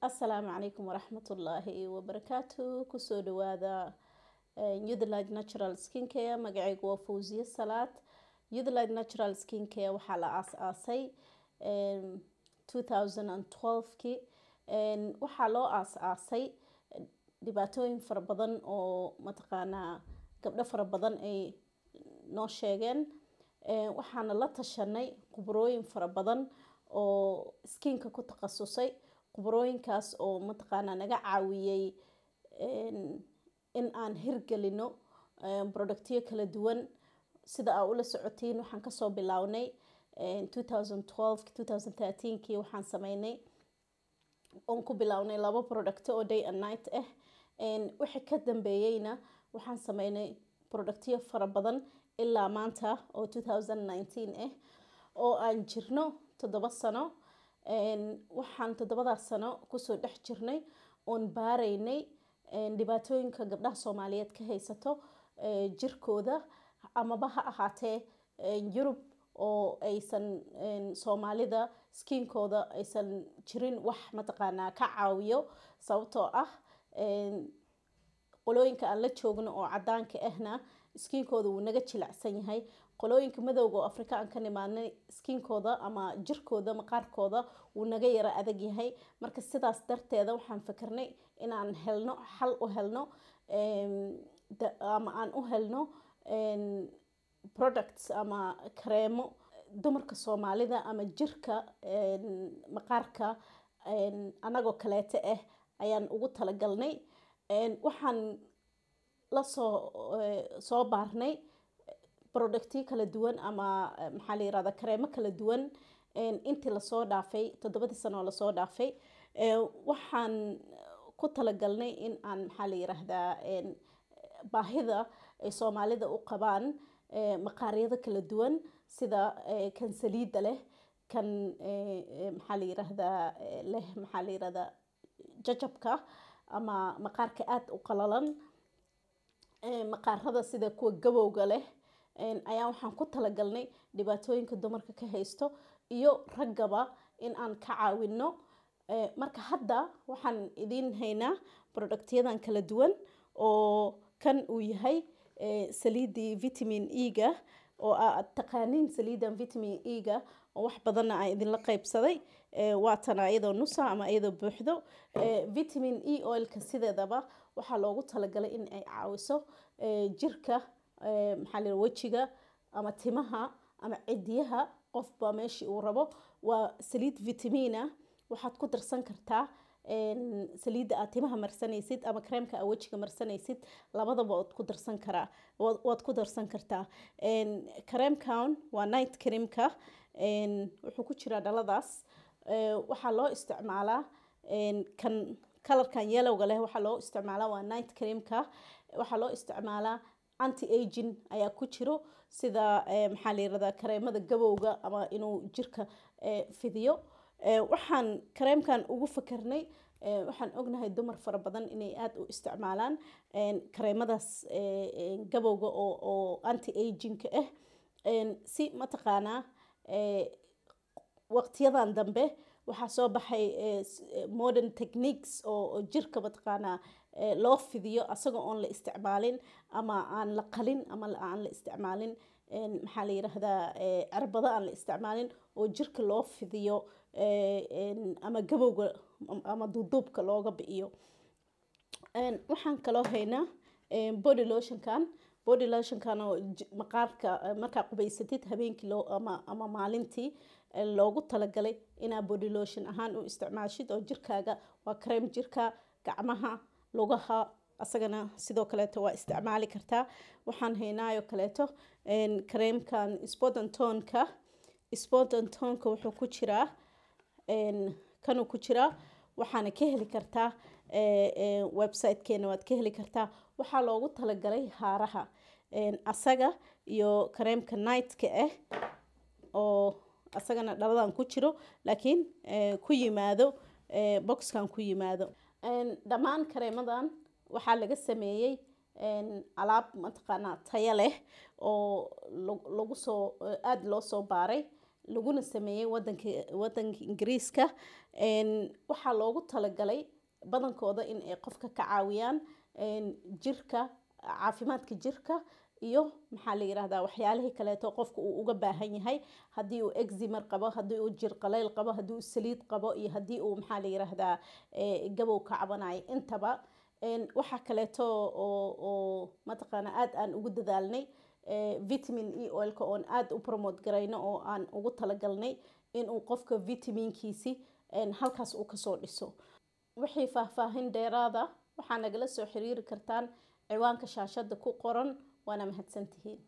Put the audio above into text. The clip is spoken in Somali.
Asalaamu calaykum waraxmatullaahi wabarakaatu. Kusoo dhawaada Youthlight Natural Skincare. Magacaygu waa Fawziya Salaad. Youthlight Natural Skincare waxaa la aasaasay 2012kii. Waxaa loo aasaasay dhibaatooyin fara badan oo mataqaanaa gabdho fara badan ay noo sheegeen. Waxaana la tashanay khubarooyin fara badan oo skinka ku takhasusay. khubarooyinkaas oo mataqaanaa naga caawiyay in aan hirgelino productyo kala duwan. Sida aa ula socotiin waxaan kasoo bilownay 2012-2013kii waxaan sameynay oon ku bilownay 2 producto oo day and night ah. Wixii ka dambeeyayna waxaan sameynay productyo fara badan ilaa maanta oo 2019 ah oo aan jirno 7 sano. Waxaan 7 sano kusoo dhex jirnay oon baaraynay dhibaatooyinka gabdhaha Soomaaliyeed ka haysato jirkooda, amaba ha ahaatee Yurub oo aysan Soomaalida skinkooda aysan jirin wax mataqaanaa ka caawiyo, sababtoo ah qolooyinka aan la joogno oo cadaanka ahna skinkooda wuu naga jilicsan yahay. Qolooyinka madowga oo Afrika aan ka nimaadnay skinkooda ama jirkooda maqaarkooda wuu naga yara adag yahay. Marka sidaas darteeda waxaan fikirnay inaan helno xal u helno ama aan u helno products ama kareemo dumarka Soomaalida ama jirka maqaarka anagoo kaleete ah ayaan ugu talagalnay. Waxaan la soo baarnay productyo kala duwan ama maxaa la yiraahdaa kareemo kala duwan intii la soo dhaafay 7 sano la soo dhaafay. Waxaan ku talagalnay in aan maxaa la yiraahdaa baahida ay Soomaalida u qabaan maqaaryada kala duwan sida kan saliida leh, kan maxaa la yiraahdaa leh maxaa la yiraahdaa jajabka ama maqaarka aad u qalalan, maqaarada sida kuwa gabowga leh. Ayaa waxaan ku talagalnay dhibaatooyinka dumarka ka haysto iyo raggaba in aan ka caawino. Marka hadda waxaan idin haynaa productyadan kala duwan oo kan uu yahay saliidii vitamin E-ga oo aad taqaaniin saliidan vitamin E-ga oo wax badanna aan idinla qaybsaday. Waa tan iyadoo nusa ama iyadoo buuxdo. Vitamin E oilka sideedaba waxaa loogu talagalay in ay caawiso jirka maxaa la wajiga ama timaha ama cidiyaha qofba meeshii uu rabo. Waa saliid vitamina. Waxaad ku darsan kartaa saliida aad timaha marsanaysid ama kareemka aad wajiga marsanaysid, labadaba waad ku darsan karaa, waad ku darsan kartaa. Kareemkan waa night creamka. Wuxuu ku jiraa dhaladaas. Waxaa loo isticmaalaa kan kalarkan yellowga leh waxaa loo isticmaalaa waa night creamka. Waxaa loo isticmaalaa anti-aging ayaa ku jiro sida maxaa la yiraahdaa kareemada gabowga ama inuu jirka fidiyo. Waxaan kareemkan ugu fakarnay waxaan ognahay dumar fara badan inay aad u isticmaalaan kareemadaas gabowga oo anti-aging ah. Si mataqaanaa waqtiyadan dambe waxaa soo baxay modern techniques oo jirka mataqaanaa loo fidiyo asagoo oon la isticmaalin ama aan la qalin ama aan la isticmaalin maxaa la yiraahdaa cirbado aan la isticmaalin oo jirka loo fidiyo ama gabowga ama duuduubka looga bi'iyo. Waxaan kaloo haynaa body lotionkan. Body lotionkan oo maqaarka markaa qubaysatid habeenkii ama maalintii loogu talagalay inaa body lotion ahaan u isticmaashid oo jirkaaga waa kareem jirka gacmaha lugaha asagana sidoo kaleeto waa isticmaali kartaa. Waxaan haynaayo kaleeto kareemkan spot and tone-ka. Spot and tone-ka wuxuu ku jiraa kanuu ku jiraa. Waxaana ka heli kartaa website-keena waad ka heli kartaa. Waxaa loogu talagalay haaraha asaga iyo kareemka night-ka ah oo asagana dhaladan ku jiro laakiin ku yimaado boxkan ku yimaado. Dhammaan kareemadan waxaa laga sameeyay alaab mataqaanaa tayo leh oo lagu soo aad loo soo baaray. laguna sameeyay wadanka Ingiriiska waxaa loogu talagalay badankooda in ay qofka ka caawiyaan jirka caafimaadka jirka iyo maxaa la yiraahdaa waxyaalihii kaleeto qofka uu uga baahan yahay haddii uu eczema qabo haddii uu jir qaleyl qabo haddii uu saliid qabo iyo haddii uu maxaa la yiraahdaa gabow ka cabanayo intaba waxa kaleeto oo mataqaana aad aan ugu dadaalnay vitamin E oilka oon aad u promote garayno oo aan ugu talagalnay inuu qofka vitaminkiisi halkaas uu kasoo dhiso wixii faahfaahin dheeraada waxaa nagala soo xiriiri kartaan ciwaanka shaashada ku qoran waana mahadsantihiin